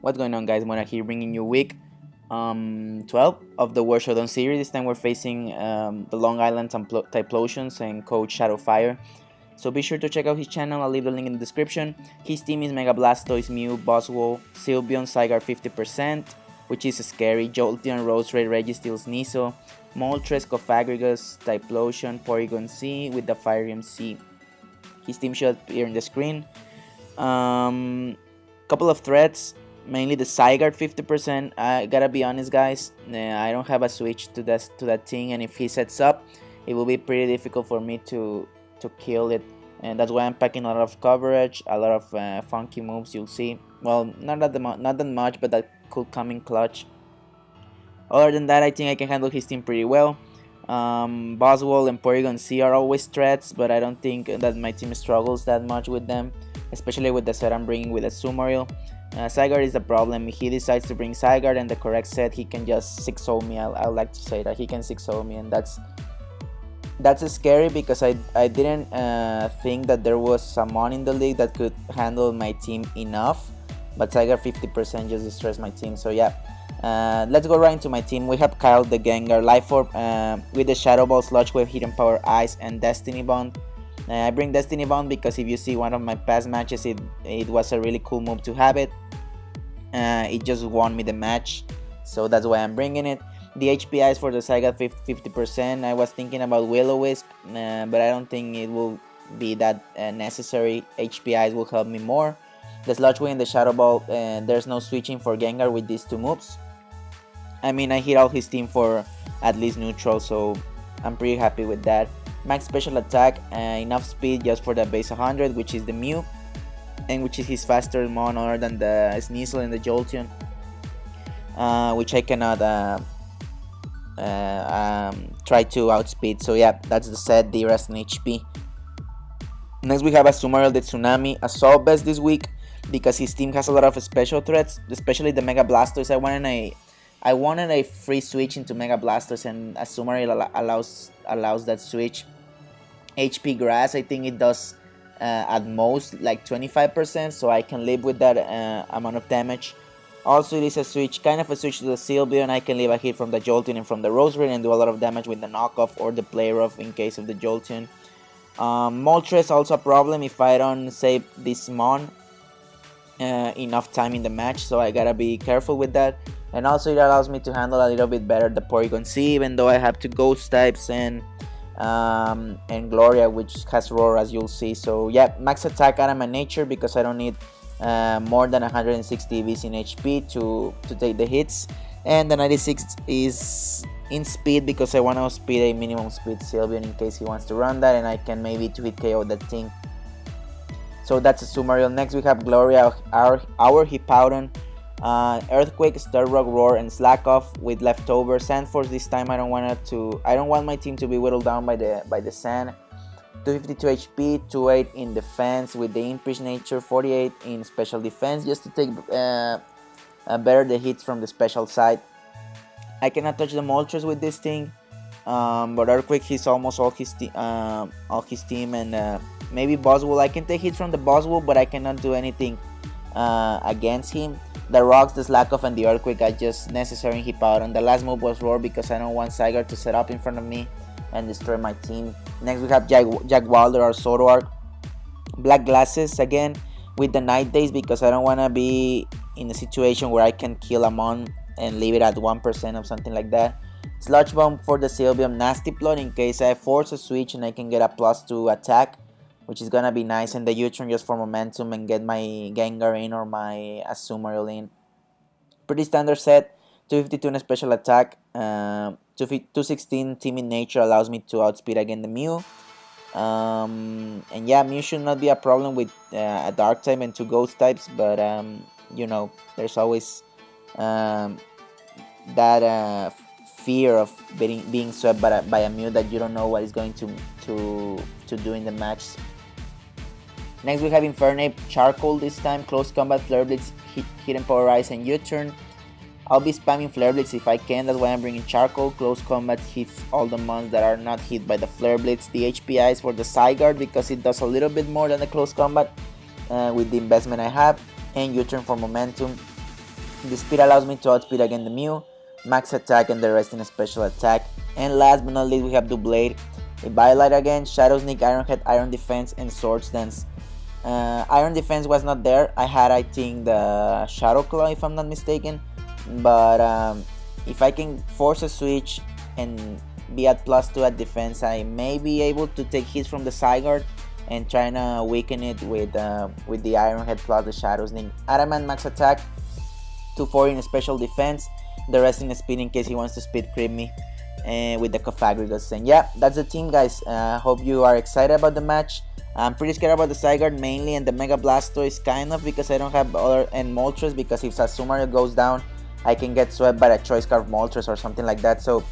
What's going on, guys? Mora here, bringing you week 12 of the World Showdown series. This time we're facing the Long Island Typhlosions and Coach Shadowfire. So be sure to check out his channel. I'll leave the link in the description. His team is Mega Blastoise, Mew, Boswell, Sylveon, Zygarde 50%, which is scary, Jolteon, Roserade, Registeels, Niso, Moltres, Cofagrigus, Typhlosion, Porygon C with the Fire MC. His team should appear on the screen. Couple of threats, mainly the Zygarde 50%. I gotta be honest, guys, I don't have a switch to that thing, and if he sets up, it will be pretty difficult for me to kill it, and that's why I'm packing a lot of coverage, a lot of funky moves. You'll see, well, not that much, but that could come in clutch. Other than that, I think I can handle his team pretty well. Boswell and Porygon C are always threats, but I don't think that my team struggles that much with them, especially with the set I'm bringing with a Sumail. Zygarde is the problem. If he decides to bring Zygarde and the correct set, he can just 6-0 me. I like to say that he can 6-0 me, and that's scary because I didn't think that there was someone in the league that could handle my team enough, but Zygarde 50% just destroys my team. So yeah, let's go right into my team. We have Kyle the Gengar, Life Orb with the Shadow Ball, Sludge Wave, Hidden Power, Ice, and Destiny Bond. I bring Destiny Bond because if you see one of my past matches, it was a really cool move to have it. It just won me the match, so that's why I'm bringing it. The HPIs for the Zygarde 50%. I was thinking about Will-O-Wisp, but I don't think it will be that necessary. HPIs will help me more. The Sludge Wave and the Shadow Ball, there's no switching for Gengar with these two moves. I mean, I hit all his team for at least neutral, so I'm pretty happy with that. Max special attack, enough speed just for the base 100, which is the Mew, and which is his faster mon other than the Sneasel and the Jolteon, which I cannot try to outspeed. So yeah, that's the set, the rest in HP. Next we have a Sumail, the Tsunami, a Assault Vest this week because his team has a lot of special threats, especially the Mega Blastoise. I wanted a free switch into Mega Blastoise, and a Sumail allows that switch. HP Grass, I think it does at most like 25%, so I can live with that amount of damage. Also, it is a switch, kind of a switch to the Sylveon. I can leave a hit from the Jolteon and from the Roserade and do a lot of damage with the knockoff or the play rough in case of the Jolteon. Moltres also a problem if I don't save this Mon enough time in the match, so I gotta be careful with that. And also it allows me to handle a little bit better the Porygon C, even though I have two Ghost types and Gloria, which has Roar, as you'll see. So yeah, max attack out of my nature because I don't need more than 160 EVs in HP to take the hits, and the 96 is in speed because I want to speed a minimum speed Sylveon in case he wants to run that, and I can maybe 2-hit KO that thing. So that's a Sumail. Next we have Gloria, our Hippowdon, Earthquake, Star Rock, Roar, and Slack Off with leftover Sand Force. This time I don't want my team to be whittled down by the sand. 252 HP, 28 in defense with the Impish Nature, 48 in special defense just to take better the hits from the special side. I cannot touch the Moltres with this thing, but Earthquake he's almost all his team, and maybe Boswell. I can take hits from the Boswell, but I cannot do anything against him. The Rocks, the Slack Off, and the Earthquake are just necessary in Hippowdon. The last move was Roar because I don't want Zygarde to set up in front of me and destroy my team. Next we have Jack Wilder, or Zoroark. Black Glasses again with the Night Days because I don't want to be in a situation where I can kill a Mon and leave it at 1% or something like that. Sludge Bomb for the Sylveon, Nasty Plot in case I force a switch and I can get a +2 attack, which is gonna be nice, and the U-turn just for momentum and get my Gengar in or my Sumail in. Pretty standard set. 252 in a special attack, 216 team in nature allows me to outspeed again the Mew. And yeah, Mew should not be a problem with a dark type and two ghost types, but you know, there's always that fear of being swept by a Mew that you don't know what is going to do in the match. Next we have Infernape, Charcoal this time, Close Combat, Flare Blitz, Hidden Power Ice, and U-turn. I'll be spamming Flare Blitz if I can, that's why I'm bringing Charcoal. Close Combat hits all the mons that are not hit by the Flare Blitz. The HPIs for the Zygarde because it does a little bit more than the Close Combat with the investment I have. And U-turn for momentum. The speed allows me to outspeed again the Mew, max attack and the rest in a special attack. And last but not least we have Doublade, a Bylite again, Shadow Sneak, Iron Head, Iron Defense and Swords Dance. Iron Defense was not there, I had I think the Shadow Claw if I'm not mistaken, but if I can force a switch and be at +2 at defense, I may be able to take hits from the Zygarde and trying to weaken it with the Iron Head plus the Shadow Sneak. Adamant max attack, 240 in special defense, the rest in speed in case he wants to speed creep me, and with the Cofagrigus. And yeah, that's the team, guys. Hope you are excited about the match. I'm pretty scared about the Zygarde mainly and the Mega Blastoise kind of because I don't have other and Moltres, because if Sasumaru goes down I can get swept by a Choice Scarf Moltres or something like that. So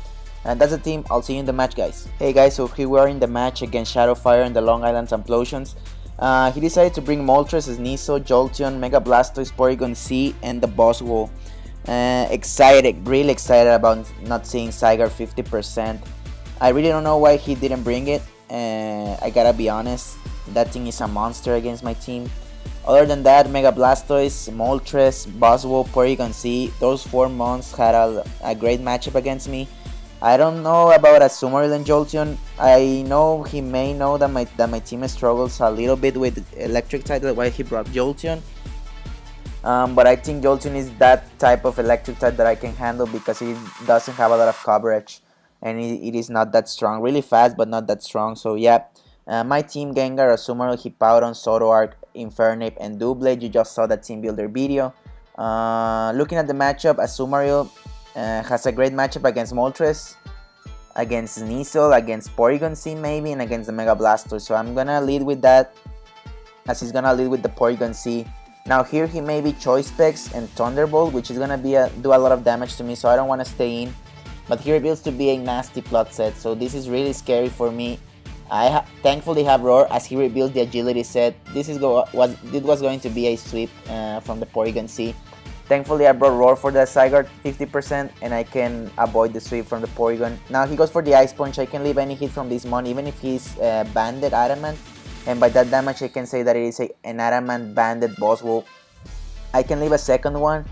that's the team. I'll see you in the match, guys. Hey guys, so here we are in the match against Shadowfire and the Long Island Typhlosions. He decided to bring Moltres, Sneasel, Jolteon, Mega Blastoise, Porygon C, and the Boswell. Excited, really excited about not seeing Zygarde 50%. I really don't know why he didn't bring it. I gotta be honest, that thing is a monster against my team. Other than that, Mega Blastoise, Moltres, Boswell, Porygon C, those 4 mons had a great matchup against me. I don't know about Azumarill and Jolteon. I know he may know that my team struggles a little bit with electric type, that's why he brought Jolteon. But I think Jolteon is that type of electric type that I can handle because he doesn't have a lot of coverage and it is not that strong. Really fast but not that strong. So yeah, my team: Gengar, Azumarill, Hippowdon, Zoroark, Infernape, and Doublade. You just saw that team builder video. Looking at the matchup, Azumarill has a great matchup against Moltres, against Sneasel, against Porygon C maybe, and against the Mega Blastoise. So I'm gonna lead with that, as he's gonna lead with the Porygon C. Now here he may be Choice Specs and Thunderbolt, which is gonna be do a lot of damage to me, so I don't want to stay in. But he reveals to be a nasty plot set, so this is really scary for me. I thankfully have Roar, as he reveals the agility set. This was going to be a sweep from the Porygon C. Thankfully I brought Roar for the Zygarde 50% and I can avoid the sweep from the Porygon. Now he goes for the Ice Punch. I can leave any hit from this mon even if he's banded Adamant, and by that damage I can say that it is an Adamant banded Boswell. I can leave a second one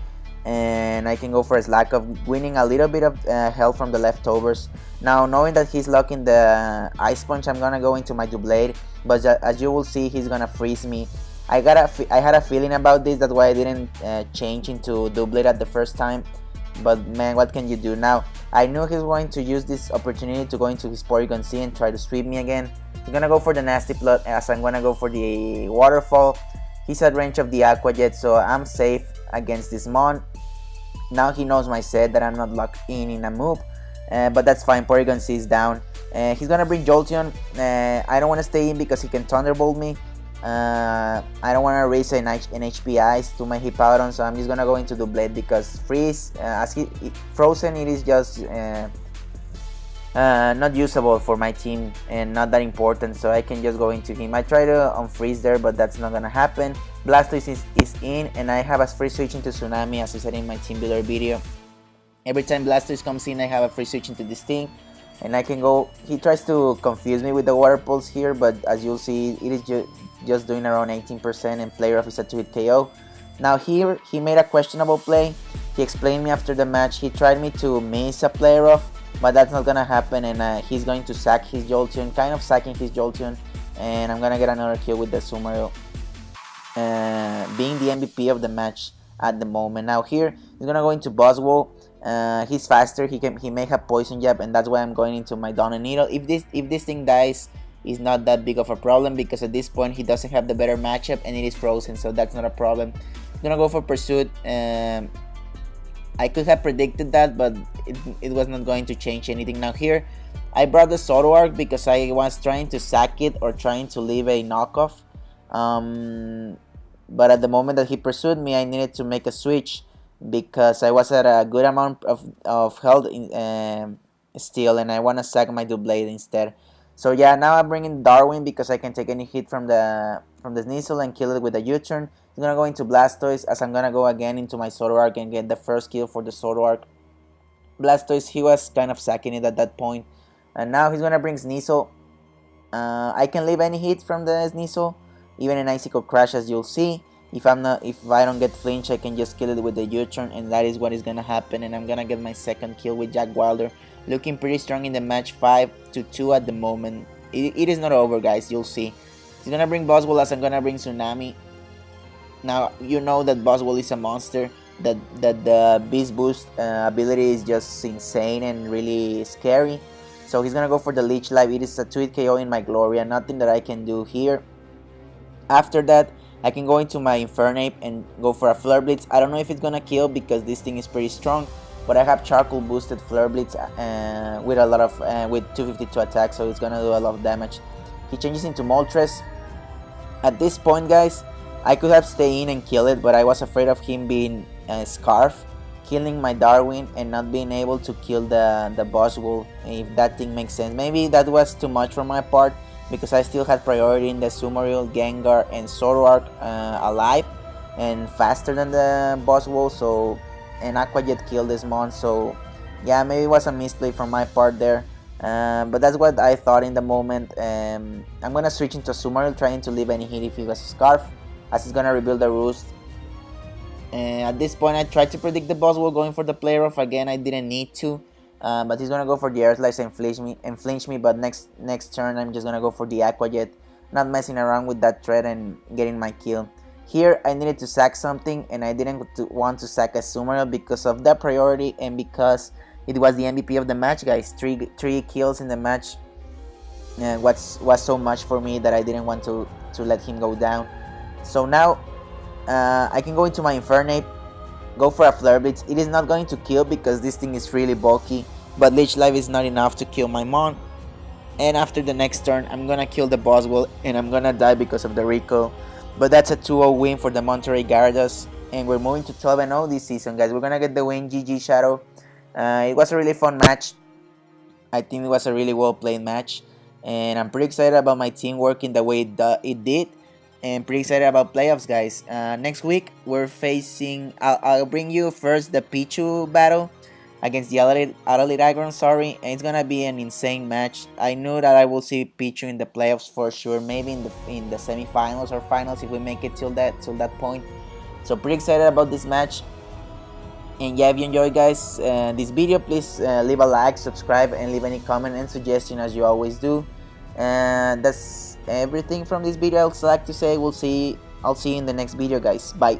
and I can go for a Slack of winning a little bit of health from the leftovers. Now knowing that he's locking the Ice Punch, I'm gonna go into my Doublade, but as you will see he's gonna freeze me. I had a feeling about this, that's why I didn't change into Doublade at the first time, but man, what can you do now? I knew he was going to use this opportunity to go into his Porygon C and try to sweep me again. He's gonna go for the Nasty Plot, as I'm gonna go for the Waterfall. He's at range of the Aqua Jet, so I'm safe against this mon. Now he knows my set that I'm not locked in a move, but that's fine. Porygon C is down. He's gonna bring Jolteon. I don't want to stay in because he can Thunderbolt me. I don't want to raise an HP Ice to my Hippowdon, so I'm just gonna go into Doublade because Freeze, as Frozen, it is just not usable for my team and not that important, so I can just go into him. I try to unfreeze there, but that's not gonna happen. Blastoise is in, and I have a free switch into Tsunami, as I said in my team builder video. Every time Blastoise comes in, I have a free switch into this thing, and I can go. He tries to confuse me with the Water Pulse here, but as you'll see, it is just doing around 18%, and Play Rough is a 2-hit KO. Now here, he made a questionable play. He explained me after the match. He tried me to miss a Play Rough, but that's not gonna happen, and he's going to sack his Jolteon, kind of sacking his Jolteon, and I'm gonna get another kill with the Sumaru, being the MVP of the match at the moment. Now here, he's gonna go into Boswell. He's faster. He may have Poison Jab, and that's why I'm going into my Dawn and Needle. If this thing dies, it's not that big of a problem because at this point he doesn't have the better matchup and it is Frozen, so that's not a problem. I'm gonna go for Pursuit. I could have predicted that, but it was not going to change anything. Now here, I brought the Zoroark because I was trying to sack it or trying to leave a knockoff. But at the moment that he pursued me, I needed to make a switch because I was at a good amount of health still, and I want to sack my Doublade instead. So yeah, now I'm bringing Darwin because I can take any hit from the Sneasel and kill it with a U-turn. He's gonna go into Blastoise, as I'm gonna go again into my Zoroark and get the first kill for the Zoroark. Blastoise, he was kind of sacking it at that point, and now he's gonna bring Sneasel. I can leave any hit from the Sneasel, even an Icicle Crash, as you'll see. If I don't get flinch, I can just kill it with the U-turn, and that is what is gonna happen. And I'm gonna get my second kill with Jack Wilder, looking pretty strong in the match. 5-2 at the moment. It is not over, guys. You'll see. He's gonna bring Boswell as I'm gonna bring Tsunami. Now you know that Boswell is a monster. That the Beast Boost ability is just insane and really scary. So he's gonna go for the Leech Life. It is a 2-hit KO in my Gloria. Nothing that I can do here. After that, I can go into my Infernape and go for a Flare Blitz. I don't know if it's gonna kill because this thing is pretty strong, but I have Charcoal boosted Flare Blitz with a lot of with 252 attack, so it's gonna do a lot of damage. He changes into Moltres. At this point, guys, I could have stayed in and killed it, but I was afraid of him being Scarf, killing my Darwin, and not being able to kill the Boswell, if that thing makes sense. Maybe that was too much for my part, because I still had priority in the Sumaril, Gengar, and Zoroark alive and faster than the Boswell, so, and Aqua Jet killed this mon, so yeah, maybe it was a misplay from my part there. But that's what I thought in the moment. I'm gonna switch into Sumaril, trying to leave any hit if he was a Scarf, as he's gonna rebuild the Roost. At this point, I tried to predict the Boswell going for the Play Rough. Again, I didn't need to. But he's gonna go for the Earth Slice and flinch me. But next turn, I'm just gonna go for the Aqua Jet, not messing around with that threat and getting my kill. Here, I needed to sack something, and I didn't want to sack a Sumaril because of that priority and because it was the MVP of the match, guys. Three kills in the match was so much for me that I didn't want to let him go down. So now I can go into my Infernape, go for a Flare Blitz. It is not going to kill because this thing is really bulky, but Leech Life is not enough to kill my mon. And after the next turn, I'm gonna kill the Boswell and I'm gonna die because of the recoil. But that's a 2-0 win for the Monterrey Gyarados, and we're moving to 12-0 this season, guys. We're gonna get the win. GG Shadow. It was a really fun match. I think it was a really well played match, and I'm pretty excited about my team working the way it did. And pretty excited about playoffs, guys. Next week we're facing. I'll bring you first the Pichu battle against the Adelaide Aggron. Sorry, and it's gonna be an insane match. I knew that I will see Pichu in the playoffs for sure. Maybe in the semifinals or finals if we make it till that point. So pretty excited about this match. And yeah, if you enjoyed, guys, this video, please leave a like, subscribe, and leave any comment and suggestion as you always do. And that's everything from this video. I'd like to say I'll see you in the next video, guys. Bye.